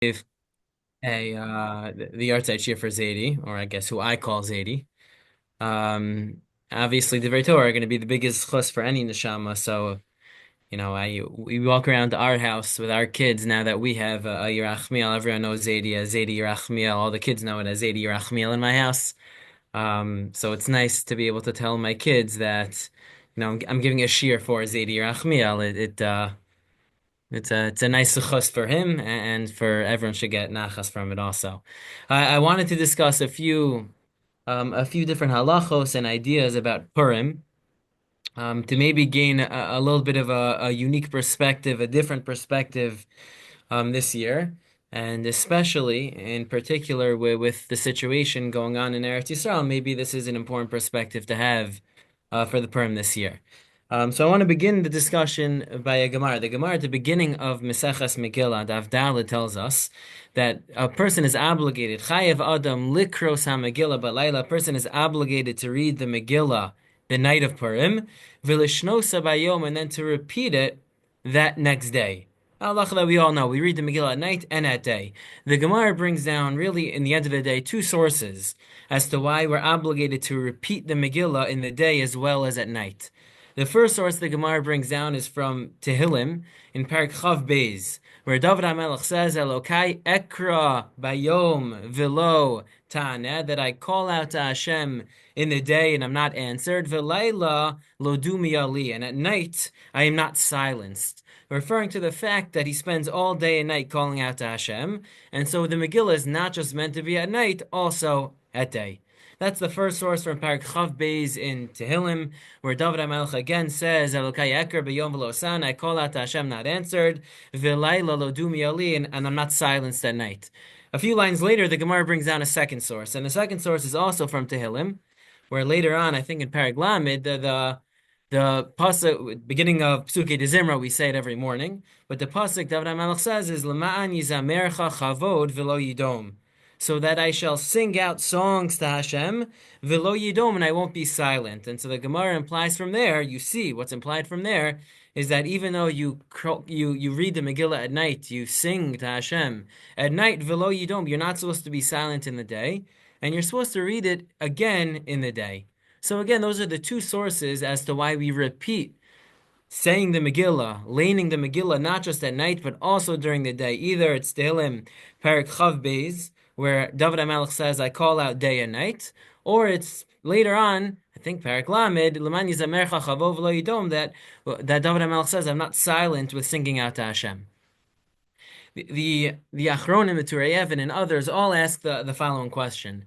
Give the yartzeit shiur for Zaidi, or I guess who I call Zaidi. Um, Obviously the Torah are going to be the biggest chus for any neshama. So we walk around our house with our kids now that we have a Yerachmiel. Everyone knows Zaidi as Zaidi Yerachmiel. All the kids know it as Zaidi Yerachmiel in my house. So it's nice to be able to tell my kids that I'm giving a shiur for Zaidi Yerachmiel. It's a nice suchus for him, and for everyone should get nachas from it also. I wanted to discuss a few different halachos and ideas about Purim, to maybe gain a little bit of a unique perspective, a different perspective this year, and especially in particular with the situation going on in Eretz Yisrael. Maybe this is an important perspective to have for the Purim this year. So I want to begin the discussion by a Gemara. The Gemara at the beginning of Meseches Megillah, Daf Daled, tells us that a person is obligated, Chayev Adam likros ha-Megillah b'layla, a person is obligated to read the Megillah the night of Purim, v'lishnosa bayom, and then to repeat it that next day. Allah that we all know, we read the Megillah at night and at day. The Gemara brings down, really, in the end of the day, two sources as to why we're obligated to repeat the Megillah in the day as well as at night. The first source the Gemara brings down is from Tehillim in Parak Chav Beis, where David HaMelech says, Elokai ekra bayom velo ta'aneh, that I call out to Hashem in the day and I'm not answered, v'layla lo dumi ali, and at night I am not silenced, referring to the fact that he spends all day and night calling out to Hashem, and so the Megillah is not just meant to be at night, also at day. That's the first source from Parak Chav Beis in Tehillim, where David HaMelech again says, Elokai eker b'yom v'lo san, I call out to Hashem, not answered, v'layla lo dumi ali, and I'm not silenced at night. A few lines later, the Gemara brings down a second source, and the second source is also from Tehillim, where later on, I think in Parag Lamed, the pasuk beginning of Psukei de Zimra, we say it every morning, but the pasuk David HaMelech says is L'ma'an yizamercha chavod v'lo yidom, so that I shall sing out songs to Hashem v'lo yidom, and I won't be silent. And so the Gemara implies from there, you see what's implied from there is that even though you read the Megillah at night, you sing to Hashem at night v'lo yidom, you're not supposed to be silent in the day, and you're supposed to read it again in the day. So again, those are the two sources as to why we repeat saying the Megillah, laning the Megillah, not just at night, but also during the day. Either it's Tehillim, Parak Chav Beis, where David HaMelech says, I call out day and night, or it's later on, I think Parak Lamed, L'man yizamercha chavo v'lo yidom, that David HaMelech says, I'm not silent with singing out to Hashem. The Achronim, the Turei Even, and others all ask the following question.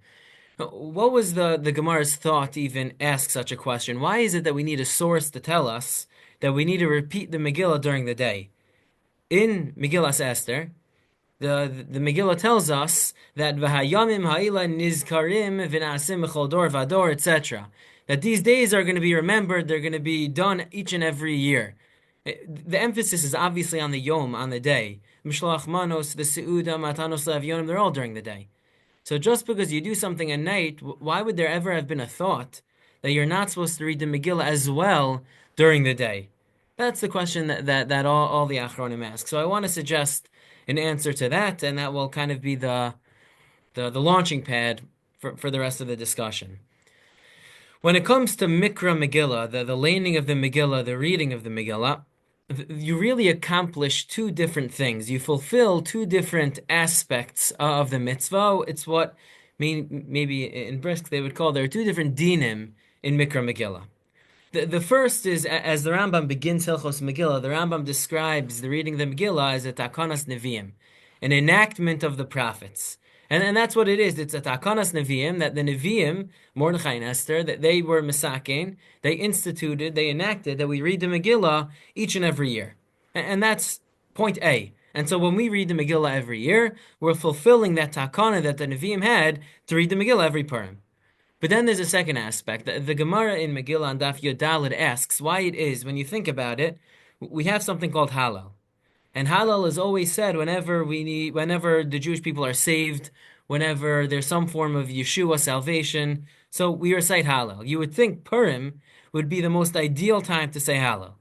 What was the Gemara's thought to even ask such a question? Why is it that we need a source to tell us that we need to repeat the Megillah during the day? In Megillas Esther, the Megillah tells us that v'hayamim ha'ila nizkarim v'na'asim b'chol dor v'ador, etc. That these days are going to be remembered, they're going to be done each and every year. The emphasis is obviously on the yom, on the day. Mishloach manos, the seuda, matanos le'avyonim, they're all during the day. So just because you do something at night, why would there ever have been a thought that you're not supposed to read the Megillah as well during the day? That's the question that all the Achronim ask. So I want to suggest an answer to that, and that will kind of be the launching pad for the rest of the discussion. When it comes to Mikra Megillah, the laning of the Megillah, the reading of the Megillah, you really accomplish two different things. You fulfill two different aspects of the mitzvah. It's what maybe in Brisk they would call, there are two different dinim in Mikra Megillah. The first is, as the Rambam begins Hilchos Megillah, the Rambam describes the reading of the Megillah as a takanas neviim, an enactment of the prophets. And that's what it is. It's a takanas neviim, that the neviim, Mordechai and Esther, that they were misakein, they instituted, they enacted that we read the Megillah each and every year. And that's point A. And so when we read the Megillah every year, we're fulfilling that takana that the neviim had to read the Megillah every Purim. But then there's a second aspect. The Gemara in Megillah on Daf Yud Daled asks why it is, when you think about it, we have something called Hallel. And Hallel is always said whenever the Jewish people are saved, whenever there's some form of Yeshua, salvation. So we recite Hallel. You would think Purim would be the most ideal time to say Hallel.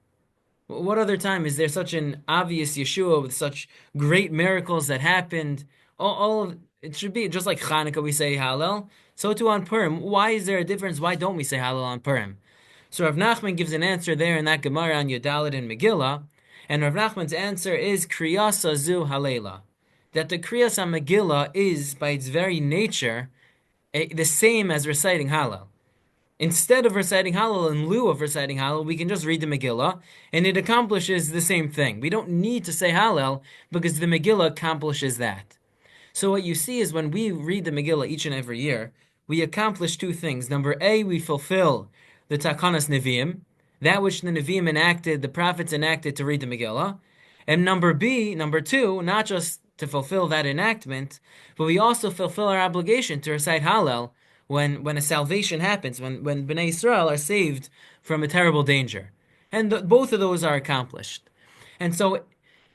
What other time is there such an obvious Yeshua with such great miracles that happened? All of it should be just like Hanukkah we say Hallel. So too on Purim. Why is there a difference? Why don't we say Hallel on Purim? So Rav Nachman gives an answer there in that Gemara on Yodalit and Megillah, and Rav Nachman's answer is Kriyasa Zu Halela, that the Kriyas on Megillah is by its very nature the same as reciting Hallel. Instead of reciting Hallel, in lieu of reciting Hallel, we can just read the Megillah, and it accomplishes the same thing. We don't need to say Hallel because the Megillah accomplishes that. So what you see is when we read the Megillah each and every year, we accomplish two things. Number A, we fulfill the Takanas Nevi'im, that which the Nevi'im enacted, the prophets enacted to read the Megillah. And number two, not just to fulfill that enactment, but we also fulfill our obligation to recite Hallel when a salvation happens, when Bnei Israel are saved from a terrible danger. And both of those are accomplished. And so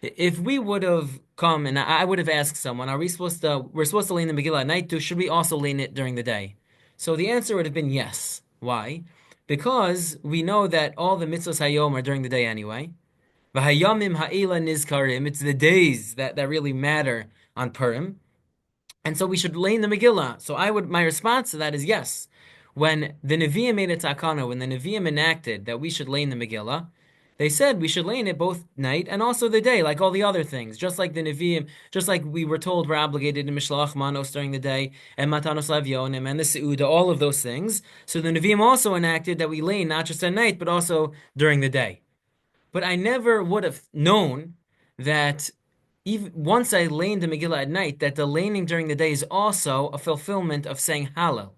if we would have come and I would have asked someone, we're supposed to lean the Megillah at night too, should we also lean it during the day? So the answer would have been yes. Why? Because we know that all the mitzvahs hayom are during the day anyway. V'hayamim ha'ila nizkarim, it's the days that really matter on Purim. And so we should lane the Megillah. So my response to that is yes. When the Nevi'im made a takana, when the Nevi'im enacted that we should lane the Megillah, they said we should lane it both night and also the day, like all the other things. Just like the Nevi'im, just like we were told we're obligated to Mishlach Manos during the day, and Matanos Lavyonim, and the Seuda, all of those things. So the Nevi'im also enacted that we lane not just at night, but also during the day. But I never would have known that even once I lane the Megillah at night, that the laning during the day is also a fulfillment of saying Hallel.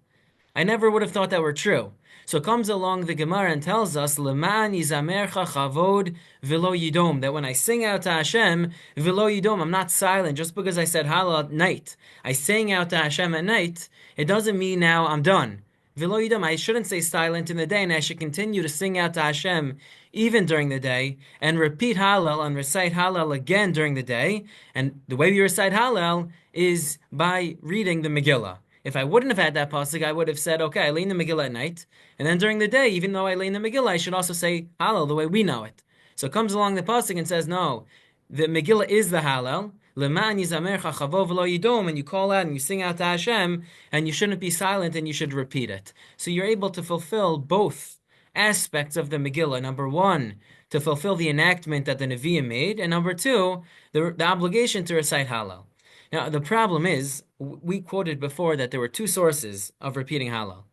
I never would have thought that were true. So comes along the Gemara and tells us, Leman yizamercha chavod v'lo yidom, that when I sing out to Hashem, v'lo yidom, I'm not silent just because I said Hallel at night. I sang out to Hashem at night, it doesn't mean now I'm done. V'lo yidom, I shouldn't stay silent in the day, and I should continue to sing out to Hashem even during the day, and repeat Hallel and recite Hallel again during the day. And the way we recite Hallel is by reading the Megillah. If I wouldn't have had that pasuk, I would have said, okay, I lean the Megillah at night, and then during the day, even though I lean the Megillah, I should also say Hallel the way we know it. So it comes along the pasuk and says, no, the Megillah is the Hallel, Leman yizamercha chavo v'lo yidom, and you call out and you sing out to Hashem, and you shouldn't be silent and you should repeat it. So you're able to fulfill both aspects of the Megillah. Number one, to fulfill the enactment that the Nevi'im made, and number two, the obligation to recite Hallel. Now, the problem is, we quoted before that there were two sources of repeating Hallel.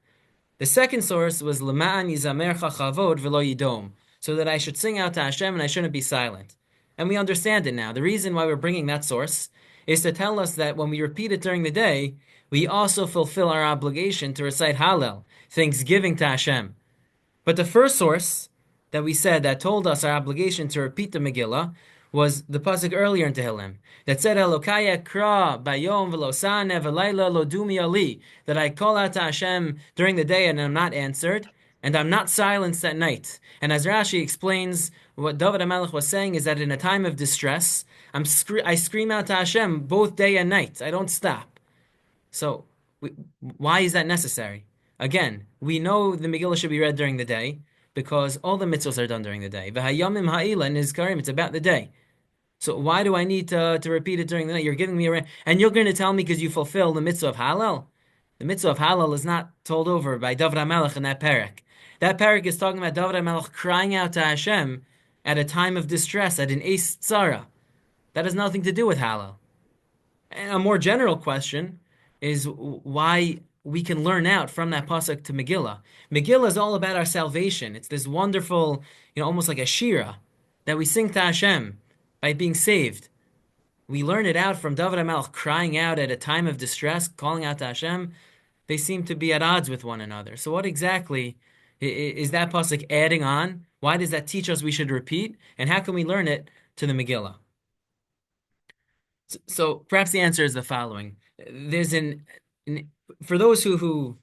The second source was L'ma'an yizamercha chavod v'lo yidom, so that I should sing out to Hashem and I shouldn't be silent. And we understand it now. The reason why we're bringing that source is to tell us that when we repeat it during the day, we also fulfill our obligation to recite Hallel, thanksgiving to Hashem. But the first source that we said that told us our obligation to repeat the Megillah was the pasuk earlier in Tehillim that said Elokaya kra bayom v'losane v'layla lo dumi ali, that I call out to Hashem during the day and I'm not answered, and I'm not silenced at night. And as Rashi explains, what David HaMelech was saying is that in a time of distress, I scream out to Hashem both day and night. I don't stop. So why is that necessary? Again, we know the Megillah should be read during the day because all the mitzvahs are done during the day. V'hayamim ha'ila nizkarim, it's about the day. So why do I need to repeat it during the night? You're giving me and you're going to tell me because you fulfill the mitzvah of Hallel? The mitzvah of Hallel is not told over by David HaMelech in that parak. That parak is talking about David HaMelech crying out to Hashem at a time of distress, at an Eis Tzara. That has nothing to do with Hallel. And a more general question is why we can learn out from that pasuk to Megillah. Megillah is all about our salvation. It's this wonderful, almost like a shira that we sing to Hashem by being saved. We learn it out from David HaMelech crying out at a time of distress, calling out to Hashem. They seem to be at odds with one another. So what exactly is that pasuk adding on? Why does that teach us we should repeat? And how can we learn it to the Megillah? So perhaps the answer is the following. There's for those who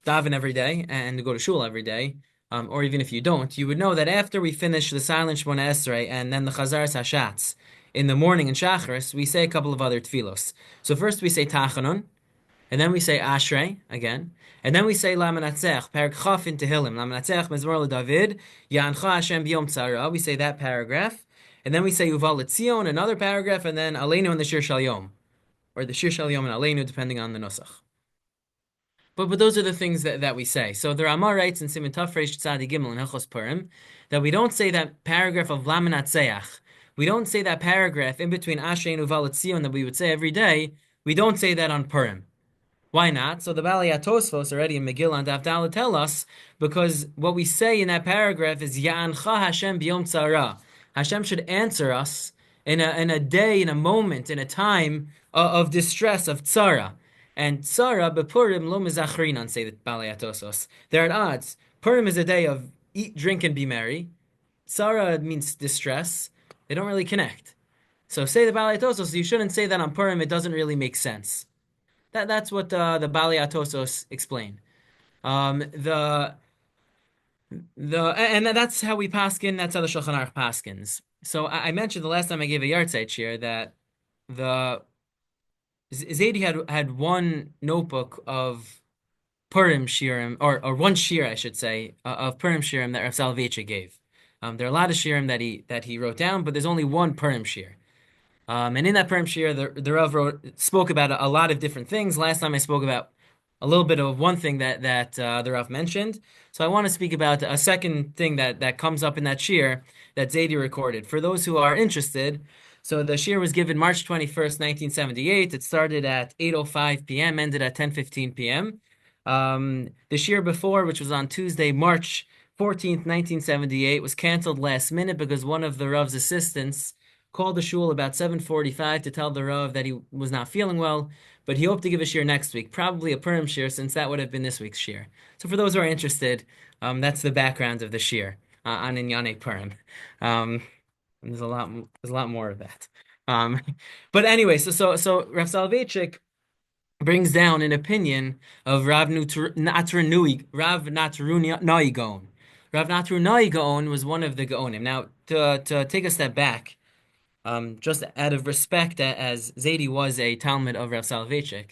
daven every day and go to shul every day, or even if you don't, you would know that after we finish the silent Shmona Esrei and then the Chazaras Hashatz in the morning in Shacharis, we say a couple of other tefillos. So first we say Tachanun, and then we say Ashrei again, and then we say Lamanatzech, Perek Chaf in Tehillim, Lamanatzech Mizmor LeDavid, Ya'ancha Hashem B'Yom Tzara. We say that paragraph, and then we say Uval Letzion, another paragraph, and then Aleinu and the Shir Shal Yom, or the Shir Shal Yom and Aleinu, depending on the nusach. But those are the things that we say. So the Rama writes in Siman Tafresh Tzadi Gimel in Hilchos Purim that we don't say that paragraph of Lamanatzeach. We don't say that paragraph in between Ashrei and Uval Letzion that we would say every day. We don't say that on Purim. Why not? So the Balei Tosfos already in Megillah and Avdala tell us because what we say in that paragraph is Ya'ancha Hashem b'yom tzara. Hashem should answer us in a day, in a moment, in a time of distress, of tzara. And tzara bepurim lo mezachrinan, say the Balei Tosfos. They're at odds. Purim is a day of eat, drink, and be merry. Tzara means distress. They don't really connect. So say the Balei Tosfos, you shouldn't say that on Purim. It doesn't really make sense. That's what the Balei Atosos explain. And that's how we paskin. That's how the Shulchan Aruch paskins. So I mentioned the last time I gave a yartzeit shiur that the Zaidi had one notebook of Purim shiurim, or one shiur I should say, of Purim shiurim that Rav Soloveitchik gave. There are a lot of shiurim that he wrote down, but there's only one Purim shiur. And in that Purim shiur, the Rav spoke about a lot of different things. Last time I spoke about a little bit of one thing that the Rav mentioned. So I want to speak about a second thing that comes up in that shiur that Zaidi recorded. For those who are interested, so the shiur was given March 21st, 1978. It started at 8:05 p.m., ended at 10:15 p.m. The shiur before, which was on Tuesday, March 14th, 1978, was canceled last minute because one of the Rav's assistants called the shul about 7:45 to tell the Rav that he was not feeling well, but he hoped to give a shiur next week, probably a Purim shiur, since that would have been this week's shiur. So for those who are interested, that's the background of the shiur on Inyanei Purim. There's a lot more of that. But anyway, so Rav Soloveitchik brings down an opinion of Rav Natrunui Gaon. Rav Natrunui Gaon was one of the Gaonim. Now, to take a step back, just out of respect, as Zaidi was a Talmud of Rav Soloveitchik.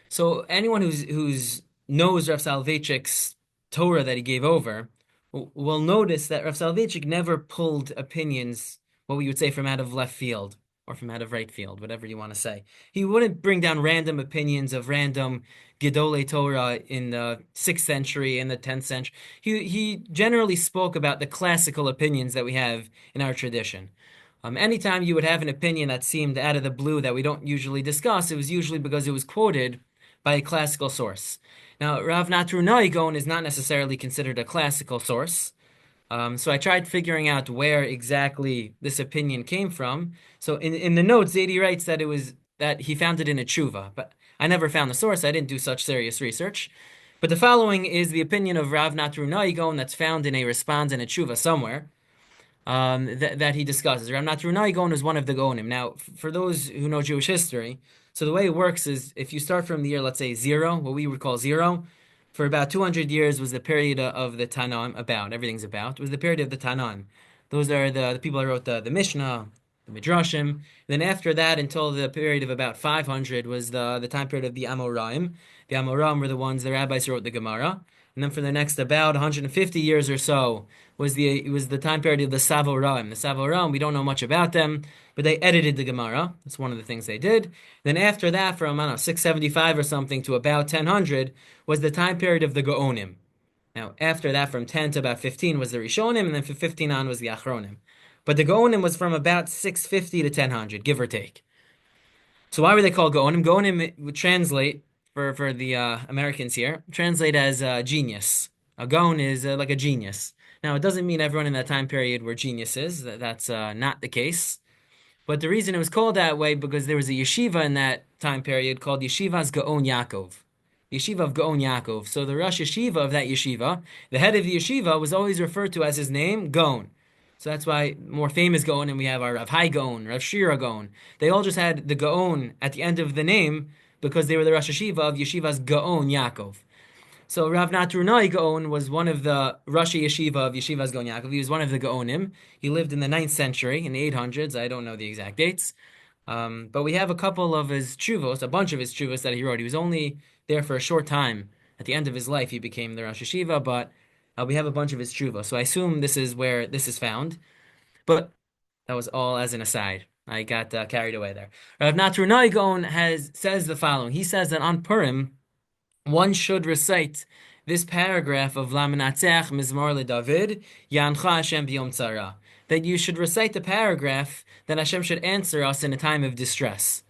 So anyone who's knows Rav Soloveitchik's Torah that he gave over will notice that Rav Soloveitchik never pulled opinions, what we would say, from out of left field or from out of right field, whatever you want to say. He wouldn't bring down random opinions of random Gedolei Torah in the 6th century and the 10th century. He generally spoke about the classical opinions that we have in our tradition. Anytime you would have an opinion that seemed out of the blue that we don't usually discuss, it was usually because it was quoted by a classical source. Now, Rav Natrunai Gaon is not necessarily considered a classical source. So I tried figuring out where exactly this opinion came from. So in the notes, Zaidi writes that he found it in a tshuva, but I never found the source. I didn't do such serious research. But the following is the opinion of Rav Natrunai Gaon that's found in a response in a tshuva somewhere. That he discusses. Rav Natrunai Gaon is one of the Gaonim. Now, for those who know Jewish history, so the way it works is if you start from the year, let's say zero, what we would call zero, for about 200 years was the period of the Tanaim, was the period of the Tanaim. Those are the people that wrote the Mishnah, the Midrashim. And then after that, until the period of about 500, was the time period of the Amoraim. The Amoraim were the rabbis who wrote the Gemara. And then for the next about 150 years or so was the time period of the Savoraim. The Savoraim, we don't know much about them, but they edited the Gemara. That's one of the things they did. Then after that, from, I don't know, 675 or something to about 1000 was the time period of the Gaonim. Now, after that, from 10 to about 15 was the Rishonim, and then from 15 on was the Achronim. But the Gaonim was from about 650 to 1000, give or take. So why were they called Gaonim? Gaonim would translate, for the Americans here, translate as genius. A Gaon is like a genius. Now, it doesn't mean everyone in that time period were geniuses. That's not the case. But the reason it was called that way, because there was a yeshiva in that time period called Yeshivas Gaon Yaakov. Yeshiva of Gaon Yaakov. So the Rosh Yeshiva of that yeshiva, the head of the yeshiva, was always referred to as his name, Gaon. So that's why more famous Gaon, and we have our Rav Hai Gaon, Rav Shira Gaon. They all just had the Gaon at the end of the name because they were the Rosh Yeshiva of Yeshivas Gaon Yaakov. So Rav Natrunai Gaon was one of the Rosh Yeshiva of Yeshivas Gaon Yaakov. He was one of the Gaonim. He lived in the 9th century, in the 800s. I don't know the exact dates. But we have a couple of his tshuvos, a bunch of his tshuvos that he wrote. He was only there for a short time. At the end of his life, he became the Rosh Hashiva, but we have a bunch of his tshuvos. So I assume this is where this is found. But that was all as an aside. I got carried away there. Rav Natru Naigon has says the following. He says that on Purim, one should recite this paragraph of Lamanatzeach Mizmor LeDavid, Yancha Hashem B'Yom Tzara. That you should recite the paragraph that Hashem should answer us in a time of distress.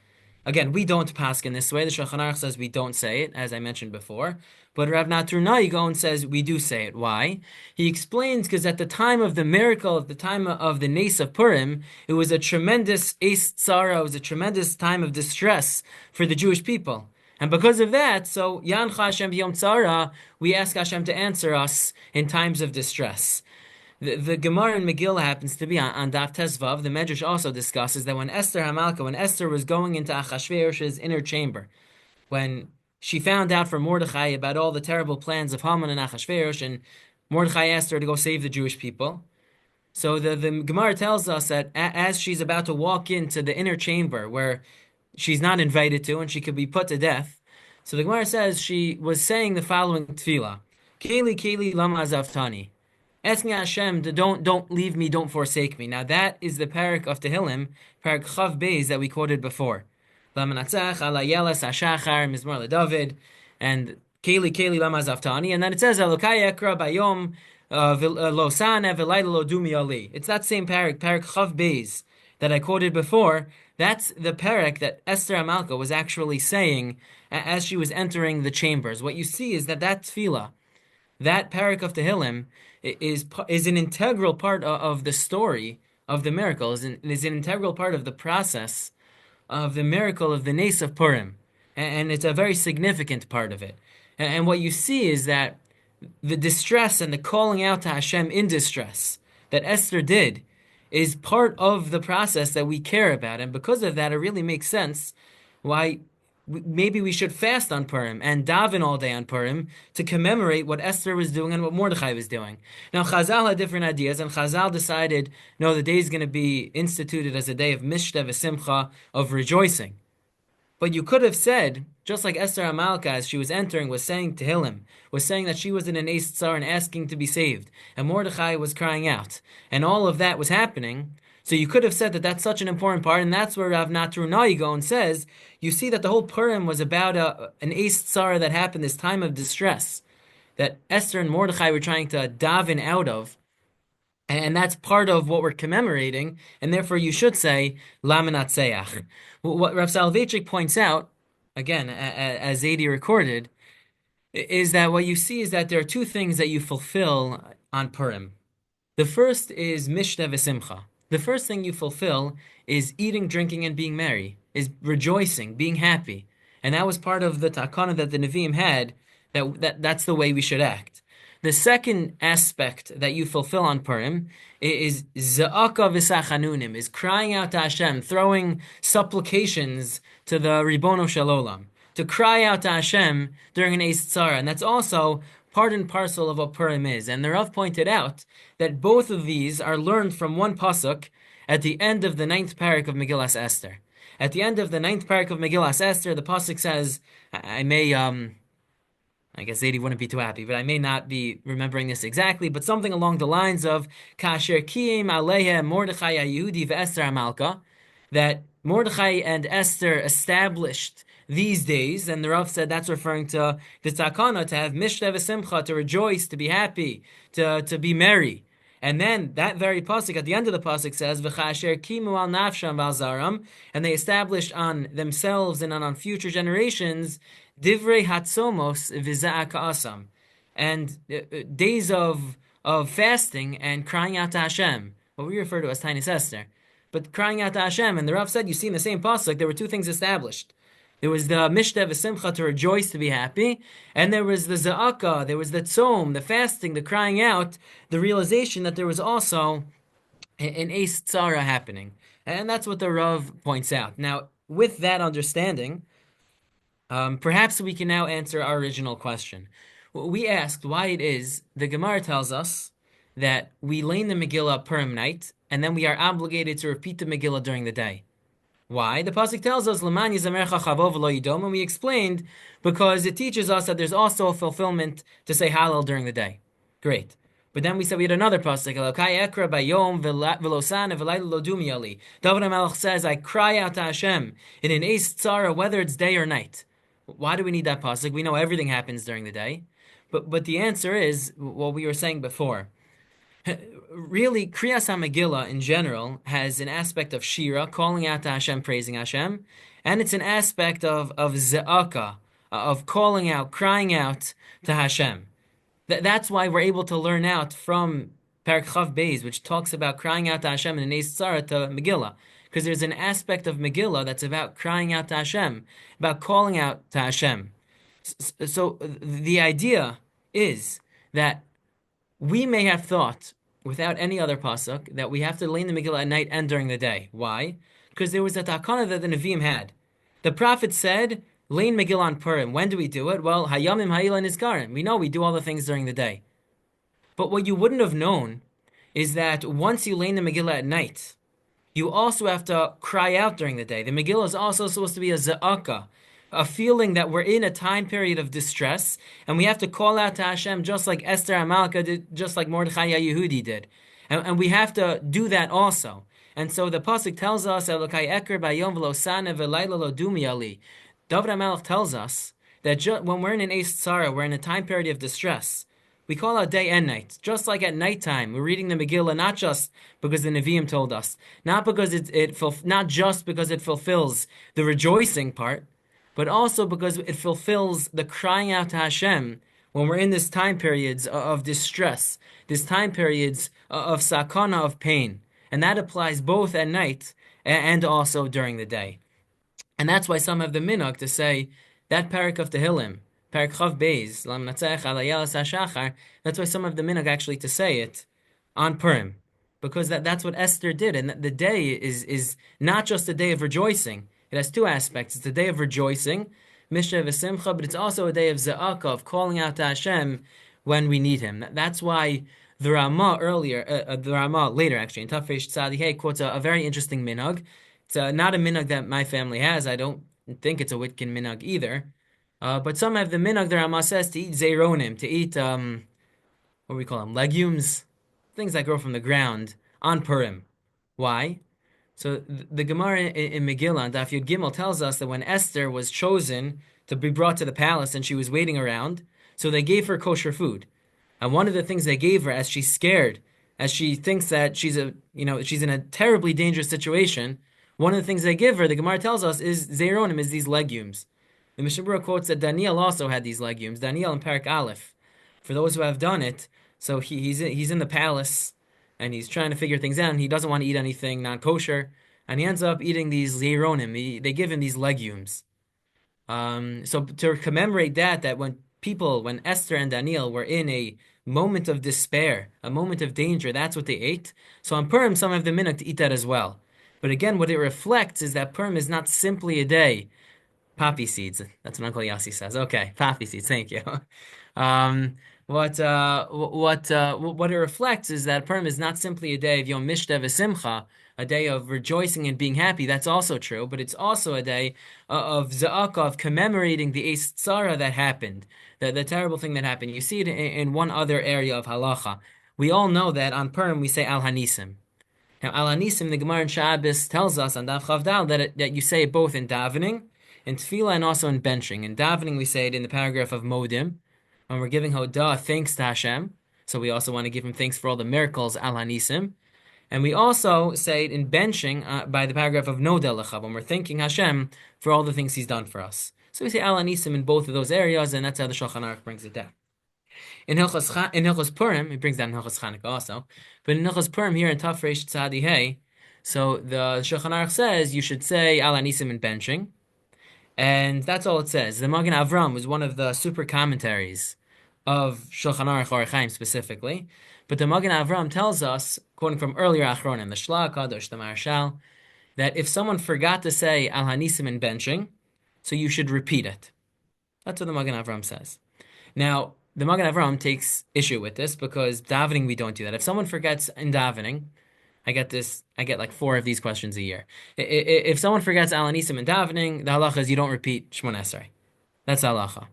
Again, we don't paskin this way. The Shulchan Aruch says we don't say it, as I mentioned before. But Rav Natru Naigon says we do say it. Why? He explains because at the time of the miracle, at the time of the Nes of Purim, it was a tremendous Eis Tzara, it was a tremendous time of distress for the Jewish people. And because of that, so Yancha Hashem B'Yom Tzara, we ask Hashem to answer us in times of distress. The Gemara in Megillah happens to be on Daf Tezvav. The Medrash also discusses that when Esther Hamalka, when Esther was going into Achashverosh's inner chamber, when she found out from Mordechai about all the terrible plans of Haman and Achashverosh, and Mordechai asked her to go save the Jewish people. So the Gemara tells us that as she's about to walk into the inner chamber where she's not invited to and she could be put to death, so the Gemara says she was saying the following tefillah: Keli Keli Lama Zaftani, asking Hashem to don't leave me, don't forsake me. Now that is the parak of Tehillim, parak Chav Beis that we quoted before. Lamanatzach ala yelas hashachar mizmor leDavid, and Keli Keli Lama Zaftani, and then it says Elokai Ekra Bayom Lo Sana V'Layla Lo Dumi Ali. It's that same parak Chav Beis that I quoted before. That's the parak that Esther Amalka was actually saying as she was entering the chambers. What you see is that tefillah, that parak of Tehillim, is an integral part of the story of the miracle, is an integral part of the process of the miracle of the Nes of Purim. And it's a very significant part of it. And what you see is that the distress and the calling out to Hashem in distress that Esther did is part of the process that we care about. And because of that, it really makes sense why maybe we should fast on Purim and daven all day on Purim to commemorate what Esther was doing and what Mordechai was doing. Now, Chazal had different ideas, and Chazal decided, no, the day is going to be instituted as a day of Mishteh v'Simcha, of rejoicing. But you could have said, just like Esther Amalka, as she was entering, was saying Tehillim, was saying that she was in an Eis Tzar and asking to be saved, and Mordechai was crying out, and all of that was happening. So you could have said that that's such an important part, and that's where Rav Natru Naigon says, you see that the whole Purim was about an Eis Tzara that happened, this time of distress, that Esther and Mordechai were trying to daven out of, and that's part of what we're commemorating, and therefore you should say, Lamanatzeach. What Rav Soloveitchik points out, again, as Zadie recorded, is that what you see is that there are two things that you fulfill on Purim. The first is Mishteh v'Simcha. The first thing you fulfill is eating, drinking, and being merry, is rejoicing, being happy. And that was part of the takana that the Nevi'im had, that's the way we should act. The second aspect that you fulfill on Purim is Za'aka v'Sachanunim, is crying out to Hashem, throwing supplications to the Ribono Shel Olam, to cry out to Hashem during an Eis Tzara. And that's also part and parcel of what Purim is. And the Rav pointed out that both of these are learned from one pasuk at the end of the 9th parak of Megillas Esther. At the end of the 9th parak of Megillas Esther, the pasuk says, I guess Zadie wouldn't be too happy, but I may not be remembering this exactly, but something along the lines of Kasher Kiyim Aleha Mordechai Yehudi ve'Esther Amalka, that Mordechai and Esther established these days, and the Rav said that's referring to the takana, to have Mishteh v'Simcha, to rejoice, to be happy, to be merry. And then that very pasuk at the end of the pasuk says v'chasher kimu al nafsham v'al zaram, and they established on themselves and on future generations divrei hatzomos v'za'ak asam, and days of fasting and crying out to Hashem, what we refer to as Tainis Esther, but crying out to Hashem. And the Rav said, you see in the same pasuk, there were two things established. There was the Mishteh v'Simcha, to rejoice, to be happy, and there was the Za'aka, there was the Tzom, the fasting, the crying out, the realization that there was also an Eis Tzara happening. And that's what the Rav points out. Now, with that understanding, perhaps we can now answer our original question. We asked why it is the Gemara tells us that we learn the Megillah Purim night, and then we are obligated to repeat the Megillah during the day. Why? The pasuk tells us "L'man yizamercha chavo v'lo yidom," and we explained because it teaches us that there's also a fulfillment to say Hallel during the day. Great. But then we said we had another pasuk, Elokai ekra bayom v'losana v'layla lo dumi ali. David HaMelech says, I cry out to Hashem in an eis tzara, whether it's day or night. Why do we need that pasuk? We know everything happens during the day. But the answer is what we were saying before. Really, Kriyas HaMegillah in general has an aspect of shira, calling out to Hashem, praising Hashem, and it's an aspect of ze'aka, of calling out, crying out to Hashem. That's why we're able to learn out from Perek Chav Beis, which talks about crying out to Hashem in Neis Tzara to Megillah, because there's an aspect of Megillah that's about crying out to Hashem, about calling out to Hashem. So the idea is that we may have thought, without any other pasuk, that we have to learn the Megillah at night and during the day. Why? Because there was a takana that the Nevi'im had. The prophet said, "Lein Megillah on Purim." When do we do it? Well, Hayamim Ha'ila Nizkarim. We know we do all the things during the day. But what you wouldn't have known is that once you learn the Megillah at night, you also have to cry out during the day. The Megillah is also supposed to be a za'aka, a feeling that we're in a time period of distress, and we have to call out to Hashem just like Esther Amalka did, just like Mordechai Yehudi did. And we have to do that also. And so the pasuk tells us, Elokai eker bayom v'losana v'layla lo dumi ali. David HaMelech tells us that when we're in an eis tzara, we're in a time period of distress, we call out day and night. Just like at nighttime, we're reading the Megillah not just because the Nevi'im told us, not because not just because it fulfills the rejoicing part, but also because it fulfills the crying out to Hashem when we're in this time periods of distress, this time periods of sakana, of pain. And that applies both at night and also during the day. And that's why some have the minhag to say that parak of Tehillim, parak Chav Beis, Lam Natzech Alayelas HaShachar, that's why some of the minhag actually to say it on Purim. Because that's what Esther did. And the day is not just a day of rejoicing. It has two aspects. It's a day of rejoicing, Misha v'Simcha, but it's also a day of Za'aka, of calling out to Hashem when we need Him. That's why the Ramah later actually, in Tafresh Tzadi Hey, quotes a very interesting minhag. It's not a minhag that my family has. I don't think it's a Witkin minhag either. But some have the minhag, the Ramah says, to eat zeironim, to eat, what do we call them, legumes? Things that grow from the ground on Purim. Why? So the Gemara in Megillah, Daf Yud Gimel, tells us that when Esther was chosen to be brought to the palace and she was waiting around, so they gave her kosher food. And one of the things they gave her, as she's scared, as she thinks that she's in a terribly dangerous situation, one of the things they give her, the Gemara tells us, is zeironim, is these legumes. The Mishnah Berurah quotes that Daniel also had these legumes. Daniel in Parak Aleph, for those who have done it, so he's in the palace, and he's trying to figure things out, and he doesn't want to eat anything non-kosher, and he ends up eating these zeironim. They give him these legumes. So to commemorate that when Esther and Daniel were in a moment of despair, a moment of danger, that's what they ate. So on Purim, some have the minhag to eat that as well. But again, what it reflects is that Purim is not simply a day. Poppy seeds, that's what Uncle Yossi says. Okay, poppy seeds, thank you. What it reflects is that Purim is not simply a day of Yom Mishta v'Simcha, a day of rejoicing and being happy. That's also true, but it's also a day of Za'aka, of commemorating the Eis Tzara that happened, the terrible thing that happened. You see it in one other area of halacha. We all know that on Purim we say Al Hanisim. Now Al Hanisim, the Gemara in Shabbos tells us on Daf Chavdal that you say it both in davening, in tefillah, and also in benching. In davening we say it in the paragraph of Modim, when we're giving Hodah, thanks to Hashem. So we also want to give Him thanks for all the miracles, Al Hanisim. And we also say it in benching by the paragraph of Nodeh Lecha, when we're thanking Hashem for all the things He's done for us. So we say Al Hanisim in both of those areas, and that's how the Shulchan Aruch brings it down. In Hilchos Purim, it brings down Hilchos Chanukah also, but in Hilchos Purim here in Tafresh Tzadi Hey, so the Shulchan Aruch says you should say Al Hanisim in benching, and that's all it says. The Magen Avram was one of the super commentaries of Shulchan Aruch Orach Chaim specifically, but the Magen Avram tells us, quoting from earlier Achronim, the Shla Kadosh, the Marshal, that if someone forgot to say Al Hanisim in benching, so you should repeat it. That's what the Magen Avram says. Now, the Magen Avram takes issue with this because davening we don't do that. If someone forgets in davening, I get like four of these questions a year. If someone forgets Al Anisim and davening, the halacha is you don't repeat Shmon Esrei. That's the halacha.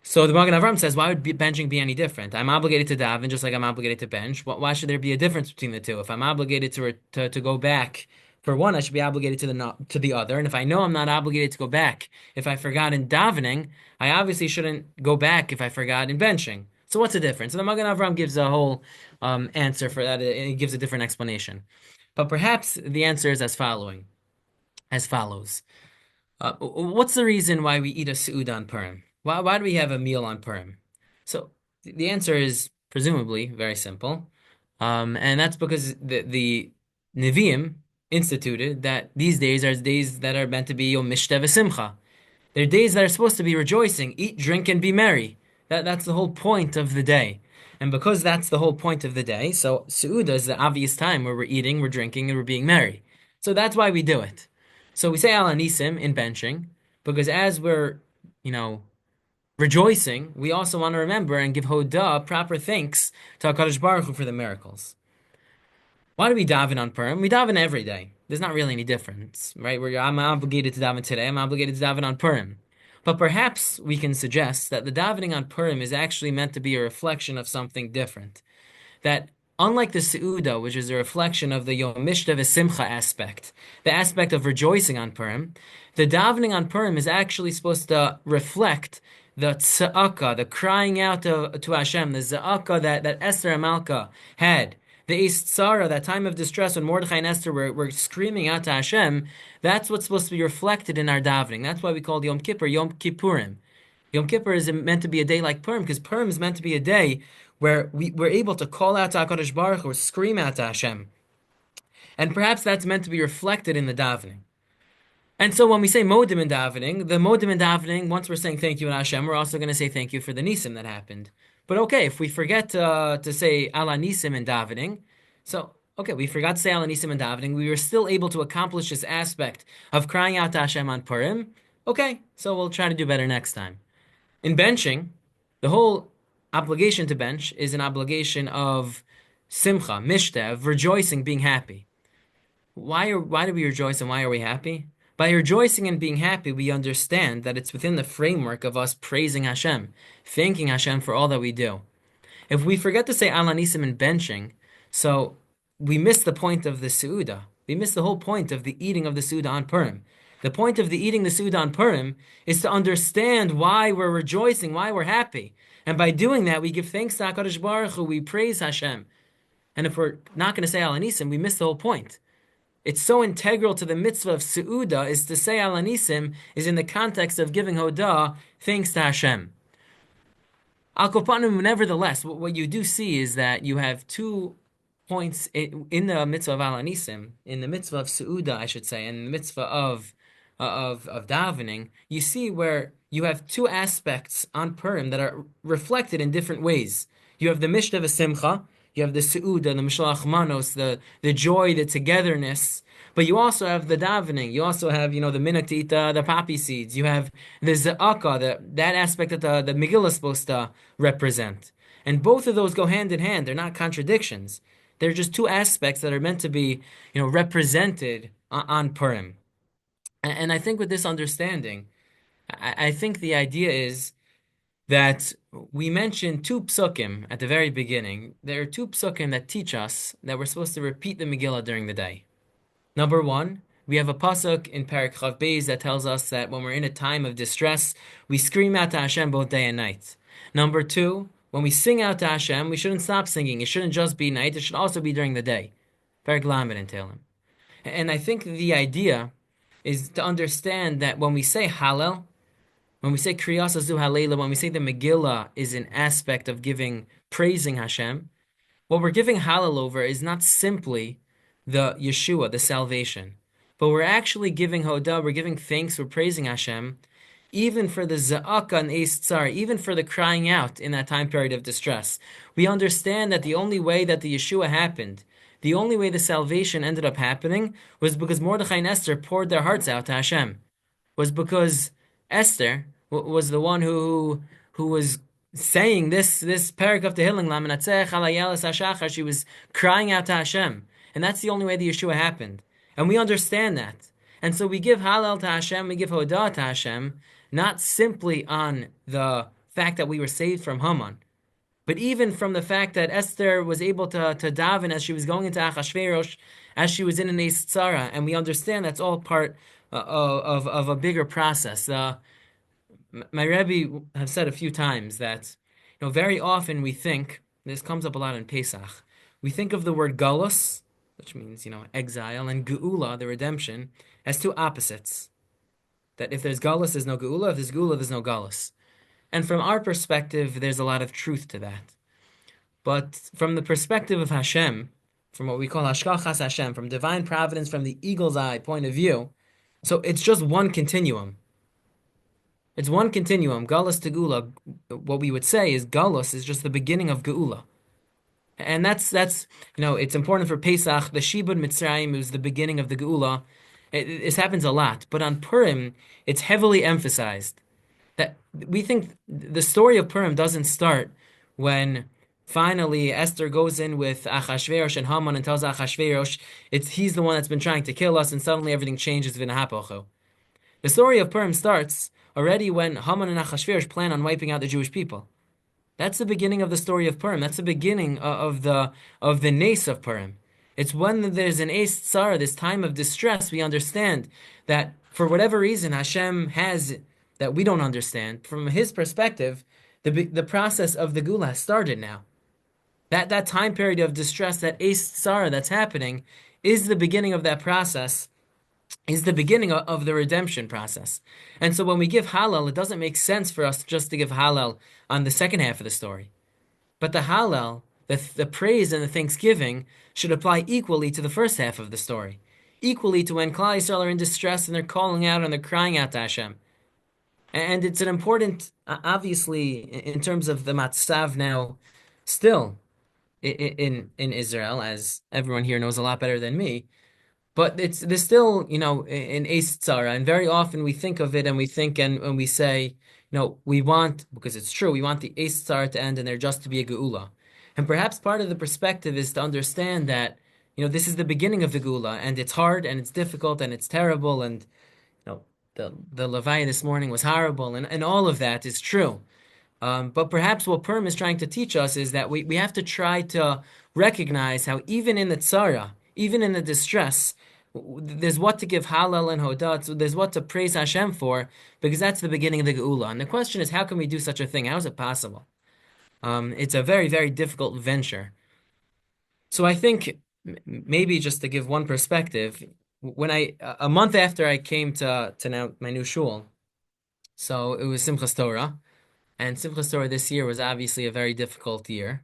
So the Magen Avraham says, why would benching be any different? I'm obligated to daven just like I'm obligated to bench. Why should there be a difference between the two? If I'm obligated to go back for one, I should be obligated to the other. And if I know I'm not obligated to go back, if I forgot in davening, I obviously shouldn't go back if I forgot in benching. So what's the difference? And the Magen Avraham gives a whole answer for that. He gives a different explanation. But perhaps the answer is as follows. What's the reason why we eat a su'udah on Purim? Why do we have a meal on Purim? So the answer is presumably very simple, and that's because the Nevi'im instituted that these days are days that are meant to be Yom Mishteh v'Simcha. They're days that are supposed to be rejoicing, eat, drink, and be merry. That's the whole point of the day. And because that's the whole point of the day, so Su'udah is the obvious time where we're eating, we're drinking, and we're being merry. So that's why we do it. So we say Al Anisim in benching, because as we're, you know, rejoicing, we also want to remember and give Hodah, proper thanks to HaKadosh Baruch Hu for the miracles. Why do we daven on Purim? We daven every day. There's not really any difference, right? Where I'm obligated to daven today, I'm obligated to daven on Purim. But perhaps we can suggest that the davening on Purim is actually meant to be a reflection of something different. That unlike the Seudah, which is a reflection of the Yom Mishteh v'Simcha aspect, the aspect of rejoicing on Purim, the davening on Purim is actually supposed to reflect the tzedakah, the crying out to Hashem, the tzedakah that Esther and Malka had, the Eis Tzara, that time of distress when Mordechai and Esther were screaming out to Hashem. That's what's supposed to be reflected in our davening. That's why we call Yom Kippur Yom Kippurim. Yom Kippur is meant to be a day like Purim, because Purim is meant to be a day where we're able to call out to HaKadosh Baruch Hu or scream out to Hashem. And perhaps that's meant to be reflected in the davening. And so when we say modim in davening, the modim in davening, once we're saying thank you in Hashem, we're also going to say thank you for the nisim that happened. But okay, if we forget to say ala nisim in davening, so okay, we forgot to say ala nisim in davening, we were still able to accomplish this aspect of crying out to Hashem on Purim. Okay, so we'll try to do better next time. In benching, the whole obligation to bench is an obligation of simcha, mishteh, of rejoicing, being happy. Why do we rejoice and why are we happy? By rejoicing and being happy, we understand that it's within the framework of us praising Hashem, thanking Hashem for all that we do. If we forget to say Al Anisim in benching, so we miss the point of the Seudah. We miss the whole point of the eating of the Seudah on Purim. The point of the eating the Seudah on Purim is to understand why we're rejoicing, why we're happy. And by doing that, we give thanks to HaKadosh Baruch Hu, we praise Hashem. And if we're not going to say Al Anisim, we miss the whole point. It's so integral to the mitzvah of Seudah is to say Al Anisim is in the context of giving Hodah, thanks to Hashem. Al Kopanim, nevertheless, what you do see is that you have 2 points in the mitzvah of Al Anisim, in the mitzvah of Seudah, I should say, and in the mitzvah of davening, you see where you have 2 aspects on Purim that are reflected in different ways. You have the Mishteh v'Simcha, you have the Seudah, the Mishlach Manos, the joy, the togetherness, but you also have the davening. You also have, the minhag to eat the poppy seeds. You have the Za'aka, that aspect that the Megillah is supposed to represent. And both of those go hand in hand. They're not contradictions. They're just 2 aspects that are meant to be, represented on Purim. And I think with this understanding, I think the idea is that we mentioned 2 psukim at the very beginning. There are 2 psukim that teach us that we're supposed to repeat the Megillah during the day. Number 1, we have a pasuk in Perek Chav Beis that tells us that when we're in a time of distress, we scream out to Hashem both day and night. Number 2, when we sing out to Hashem, we shouldn't stop singing. It shouldn't just be night. It should also be during the day. Perek Lamed in Tehillim. And I think the idea is to understand that when we say Hallel, when we say Kriyas Azu Halela, when we say the Megillah is an aspect of praising Hashem, what we're giving Hallel over is not simply the Yeshua, the salvation, but we're actually giving Hodah, we're giving thanks, we're praising Hashem, even for the Za'aka and Eis Tzar, even for the crying out in that time period of distress. We understand that the only way that the Yeshua happened, the only way the salvation ended up happening, was because Mordechai and Esther poured their hearts out to Hashem. Was because Esther was the one who was saying this parak of Tehillim, Lamenatzech Alayeles Hashachar. She was crying out to Hashem, And that's the only way the Yeshua happened. And we understand that. And so we give Hallel to Hashem, we give Hodah to Hashem, not simply on the fact that we were saved from Haman, but even from the fact that Esther was able to daven as she was going into Achashverosh, as she was in an Eis Tzara, and we understand that's all part of a bigger process. My Rebbe have said a few times that, very often we think, this comes up a lot in Pesach, we think of the word galus, which means, exile, and geula, the redemption, as two opposites. That if there's galus, there's no geula, if there's geula, there's no galus. And from our perspective, there's a lot of truth to that. But from the perspective of Hashem, from what we call Hashkachas Hashem, from divine providence, from the eagle's eye point of view, so it's just one continuum. It's one continuum. Galus to Geula. What we would say is Galus is just the beginning of Geula. And that's it's important for Pesach. The Shibud Mitzrayim is the beginning of the Geula. This happens a lot, but on Purim, it's heavily emphasized that we think the story of Purim doesn't start when finally Esther goes in with Achashverosh and Haman and tells Achashverosh he's the one that's been trying to kill us, and suddenly everything changes. V'nahapocho. The story of Purim starts already when Haman and Achashverosh plan on wiping out the Jewish people. That's the beginning of the story of Purim. That's the beginning of the nace of Purim. It's when there's an Eis Tzara, this time of distress, we understand that for whatever reason Hashem has that we don't understand. From His perspective, the process of the Gula has started now. That time period of distress, that Eis Tzara that's happening, is the beginning of that process, is the beginning of the redemption process. And so when we give Hallel, it doesn't make sense for us just to give Hallel on the second half of the story. But the Hallel, the praise and the thanksgiving, should apply equally to the first half of the story. Equally to when Klal Yisrael are in distress and they're calling out and they're crying out to Hashem. And it's an important, obviously, in terms of the Matzav now, still in Israel, as everyone here knows a lot better than me. But there's still, an Eis Tzara, and very often we think of it and we think and we say, we want, because it's true, we want the Eis Tzara to end and there just to be a Geula. And perhaps part of the perspective is to understand that, this is the beginning of the Geula, and it's hard and it's difficult and it's terrible, and the Levaya this morning was horrible, and all of that is true. But perhaps what Purim is trying to teach us is that we have to try to recognize how even in the tzara, even in the distress, there's what to give Hallel and Hodah, so there's what to praise Hashem for, because that's the beginning of the Geula. And the question is, how can we do such a thing? How is it possible? It's a very, very difficult venture. So I think maybe just to give one perspective, when a month after I came to now my new shul, so it was Simchas Torah, and Simchas Torah this year was obviously a very difficult year,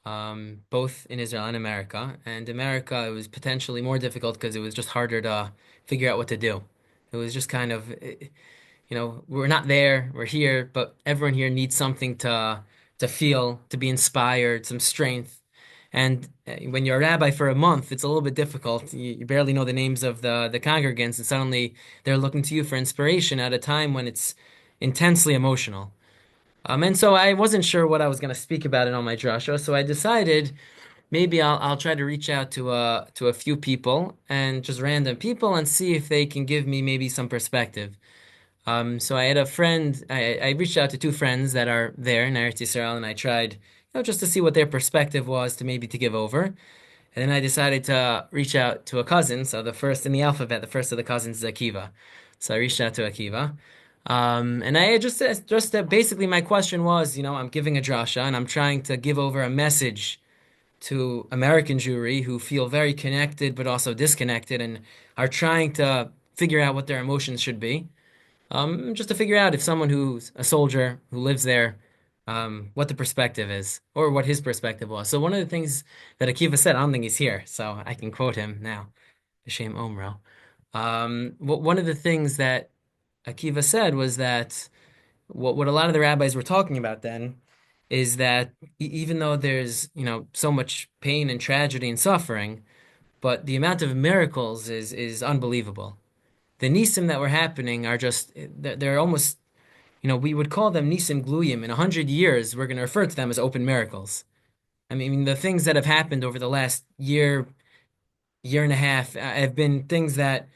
both in Israel and America. And America, it was potentially more difficult because it was just harder to figure out what to do. It was just kind of, we're not there, we're here, but everyone here needs something to feel, to be inspired, some strength. And when you're a rabbi for a month, it's a little bit difficult. You barely know the names of the congregants, and suddenly they're looking to you for inspiration at a time when it's intensely emotional. And so I wasn't sure what I was going to speak about in all my drasha, so I decided maybe I'll try to reach out to a few people, and just random people, and see if they can give me maybe some perspective. So I had a friend, I reached out to two friends that are there in Eretz Yisrael, and I tried, just to see what their perspective was to give over. And then I decided to reach out to a cousin. So the first in the alphabet, the first of the cousins is Akiva. So I reached out to Akiva. And I just basically my question was, I'm giving a drasha and I'm trying to give over a message to American Jewry who feel very connected but also disconnected and are trying to figure out what their emotions should be. Just to figure out if someone who's a soldier who lives there, what the perspective is, or what his perspective was. So one of the things that Akiva said, I don't think he's here, so I can quote him now. B'Shem Omro. One of the things that Akiva said was that what a lot of the rabbis were talking about then is that even though there's, so much pain and tragedy and suffering, but the amount of miracles is unbelievable. The nisim that were happening are just, they're almost, we would call them nisim gluyim. In 100 years, we're going to refer to them as open miracles. I mean, the things that have happened over the last year, year and a half have been things that,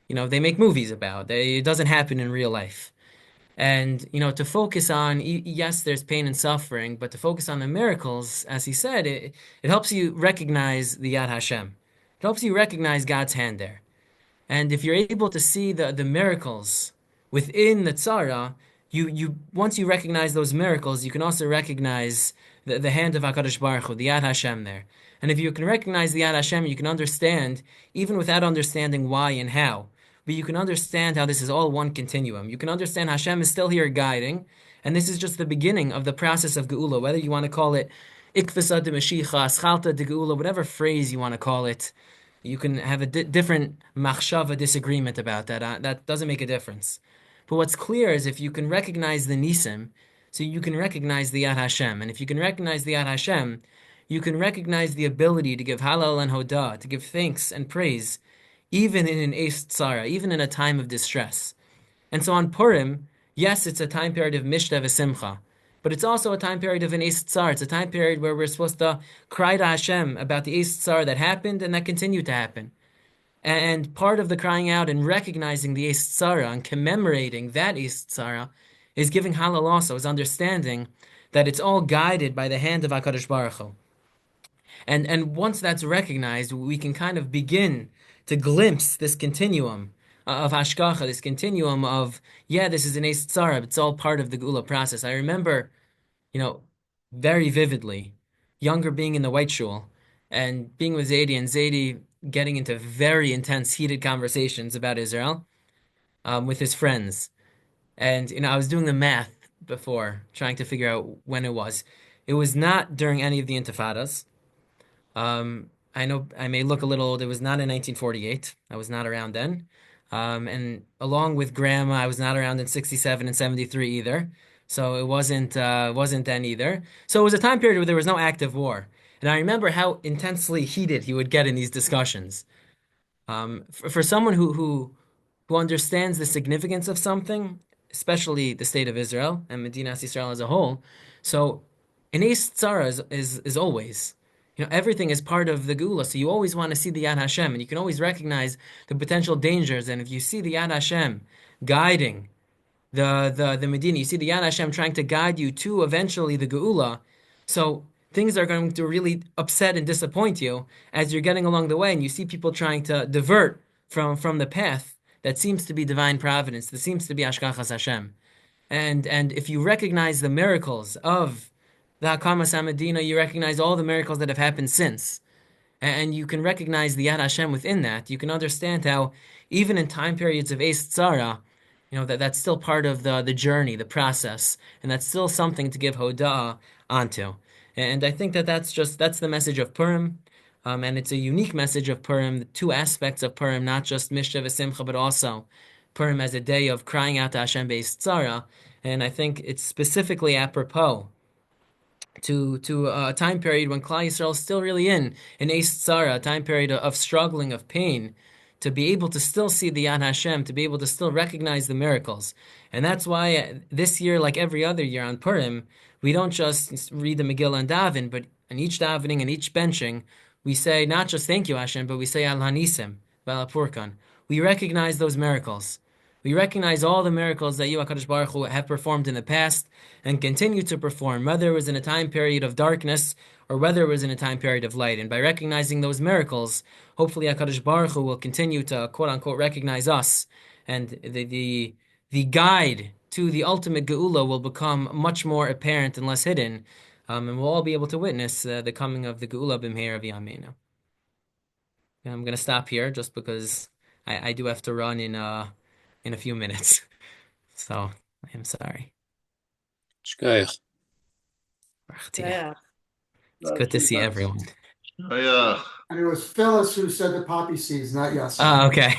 they make movies about. It doesn't happen in real life. And, to focus on, yes, there's pain and suffering, but to focus on the miracles, as he said, it helps you recognize the Yad Hashem. It helps you recognize God's hand there. And if you're able to see the miracles within the tzara, you once you recognize those miracles, you can also recognize the hand of HaKadosh Baruch Hu, the Yad Hashem there. And if you can recognize the Yad Hashem, you can understand, even without understanding why and how, but you can understand how this is all one continuum. You can understand Hashem is still here guiding, and this is just the beginning of the process of Geula, whether you want to call it Ikvasa de Mashiach, Schalta de Geula, whatever phrase you want to call it. You can have a different machshava disagreement about that. That doesn't make a difference. But what's clear is if you can recognize the nisim, so you can recognize the Yad Hashem. And if you can recognize the Yad Hashem, you can recognize the ability to give halal and hodah, to give thanks and praise, even in an eis tzara, even in a time of distress. And so on Purim, yes, it's a time period of mishta v'simcha, but it's also a time period of an eis tzar. It's a time period where we're supposed to cry to Hashem about the eis tzar that happened and that continued to happen. And part of the crying out and recognizing the eis tzara and commemorating that eis tzara is giving halal also, is understanding that it's all guided by the hand of HaKadosh Baruch Hu. And once that's recognized, we can kind of begin to glimpse this continuum of hashgacha, this continuum of, yeah, this is an eis tzara, it's all part of the Geula process. I remember, very vividly, younger being in the White Shul and being with Zaidi, and Zaidi getting into very intense, heated conversations about Israel with his friends. And, I was doing the math before, trying to figure out when it was. It was not during any of the intifadas. I know I may look a little old. It was not in 1948. I was not around then. And along with Grandma, I was not around in 67 and 73 either. So it wasn't then either. So it was a time period where there was no active war. And I remember how intensely heated he would get in these discussions. For someone who understands the significance of something, especially the state of Israel and Medinas Yisrael as a whole, so an eis tzara is always. Everything is part of the Geula, so you always want to see the Yad Hashem, and you can always recognize the potential dangers. And if you see the Yad Hashem guiding the Medina, you see the Yad Hashem trying to guide you to eventually the Geula, so things are going to really upset and disappoint you as you're getting along the way, and you see people trying to divert from the path that seems to be divine providence, that seems to be Hashgachas Hashem. And if you recognize the miracles of the Hakamas HaMedina, you recognize all the miracles that have happened since. And you can recognize the Yad Hashem within that. You can understand how, even in time periods of eis tzara, that's still part of the journey, the process, and that's still something to give hoda'ah onto. And I think that's the message of Purim, and it's a unique message of Purim, the two aspects of Purim, not just Mishta v'Simcha, but also Purim as a day of crying out to Hashem be'eis tzara. And I think it's specifically apropos to a time period when Klal Yisrael is still really in an eis tzara, a time period of struggling, of pain, to be able to still see the Yad Hashem, to be able to still recognize the miracles. And that's why this year, like every other year on Purim, we don't just read the Megillah and daven, but in each davening and each benching, we say not just thank you Hashem, but we say Al Hanisim, Val Purkan. We recognize those miracles. We recognize all the miracles that you, HaKadosh Baruch Hu, have performed in the past and continue to perform, whether it was in a time period of darkness or whether it was in a time period of light. And by recognizing those miracles, hopefully HaKadosh Baruch Hu will continue to, quote-unquote, recognize us. And the guide to the ultimate Geula will become much more apparent and less hidden. And we'll all be able to witness the coming of the Geula b'mheira v'yameinu. I'm going to stop here just because I do have to run in a few minutes. So I am sorry. Shkoyach. Yeah. It's good to see everyone. Oh, yeah. And it was Phyllis who said the poppy seeds, not Yossi. Oh, okay.